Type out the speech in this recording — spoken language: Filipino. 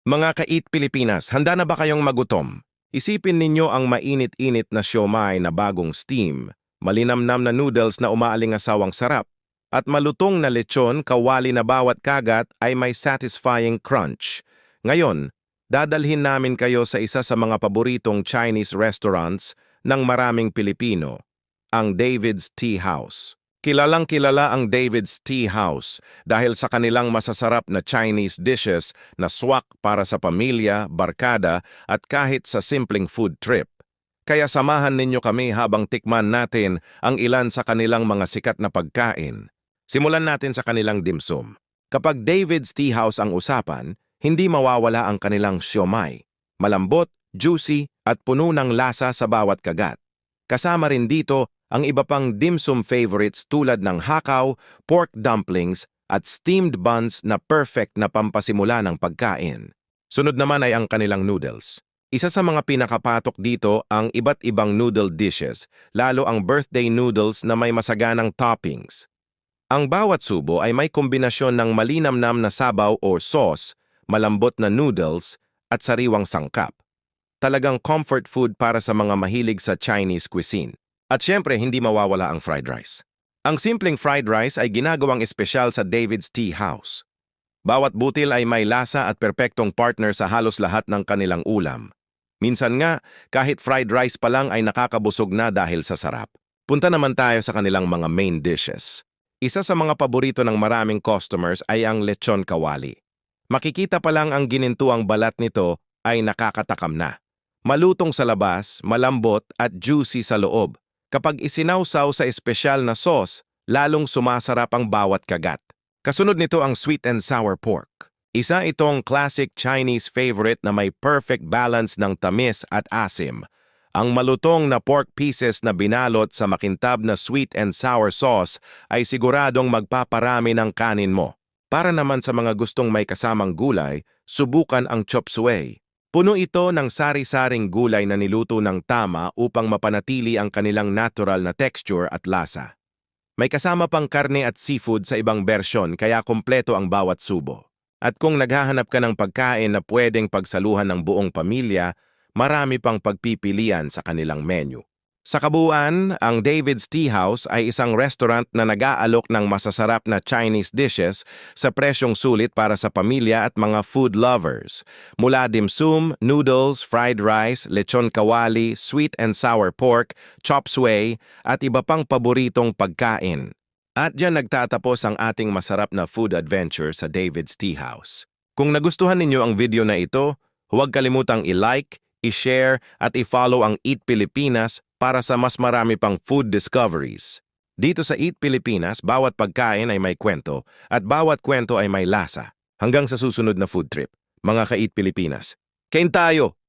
Mga ka-Eat Pilipinas, handa na ba kayong magutom? Isipin ninyo ang mainit-init na siomai na bagong steam, malinamnam na noodles na umaaling-asawang sarap, at malutong na lechon kawali na bawat kagat ay may satisfying crunch. Ngayon, dadalhin namin kayo sa isa sa mga paboritong Chinese restaurants ng maraming Pilipino, ang David's Tea House. Kilalang-kilala ang David's Tea House dahil sa kanilang masasarap na Chinese dishes na swak para sa pamilya, barkada at kahit sa simpleng food trip. Kaya samahan ninyo kami habang tikman natin ang ilan sa kanilang mga sikat na pagkain. Simulan natin sa kanilang dimsum. Kapag David's Tea House ang usapan, hindi mawawala ang kanilang siomai. Malambot, juicy at puno ng lasa sa bawat kagat. Kasama rin dito ang iba pang dimsum favorites tulad ng hakaw, pork dumplings at steamed buns na perfect na pampasimula ng pagkain. Sunod naman ay ang kanilang noodles. Isa sa mga pinakapatok dito ang iba't ibang noodle dishes, lalo ang birthday noodles na may masaganang toppings. Ang bawat subo ay may kombinasyon ng malinamnam na sabaw o sauce, malambot na noodles at sariwang sangkap. Talagang comfort food para sa mga mahilig sa Chinese cuisine. At syempre, hindi mawawala ang fried rice. Ang simpleng fried rice ay ginagawang espesyal sa David's Tea House. Bawat butil ay may lasa at perpektong partner sa halos lahat ng kanilang ulam. Minsan nga, kahit fried rice pa lang ay nakakabusog na dahil sa sarap. Punta naman tayo sa kanilang mga main dishes. Isa sa mga paborito ng maraming customers ay ang lechon kawali. Makikita pa lang ang ginintuang balat nito ay nakakatakam na. Malutong sa labas, malambot at juicy sa loob. Kapag isinawsaw sa espesyal na sauce, lalong sumasarap ang bawat kagat. Kasunod nito ang sweet and sour pork. Isa itong classic Chinese favorite na may perfect balance ng tamis at asim. Ang malutong na pork pieces na binalot sa makintab na sweet and sour sauce ay siguradong magpaparami ng kanin mo. Para naman sa mga gustong may kasamang gulay, subukan ang chop suey. Puno ito ng sari-saring gulay na niluto ng tama upang mapanatili ang kanilang natural na texture at lasa. May kasama pang karne at seafood sa ibang bersyon kaya kompleto ang bawat subo. At kung naghahanap ka ng pagkain na pwedeng pagsaluhan ng buong pamilya, marami pang pagpipilian sa kanilang menu. Sa kabuuan, ang David's Tea House ay isang restaurant na nag-aalok ng masasarap na Chinese dishes sa presyong sulit para sa pamilya at mga food lovers. Mula dimsum, noodles, fried rice, lechon kawali, sweet and sour pork, chop suey, at iba pang paboritong pagkain. At diyan nagtatapos ang ating masarap na food adventure sa David's Tea House. Kung nagustuhan ninyo ang video na ito, huwag kalimutang i-like, i-share at i-follow ang Eat Pilipinas para sa mas marami pang food discoveries. Dito sa Eat Pilipinas, bawat pagkain ay may kwento at bawat kwento ay may lasa. Hanggang sa susunod na food trip, mga ka-Eat Pilipinas. Kain tayo!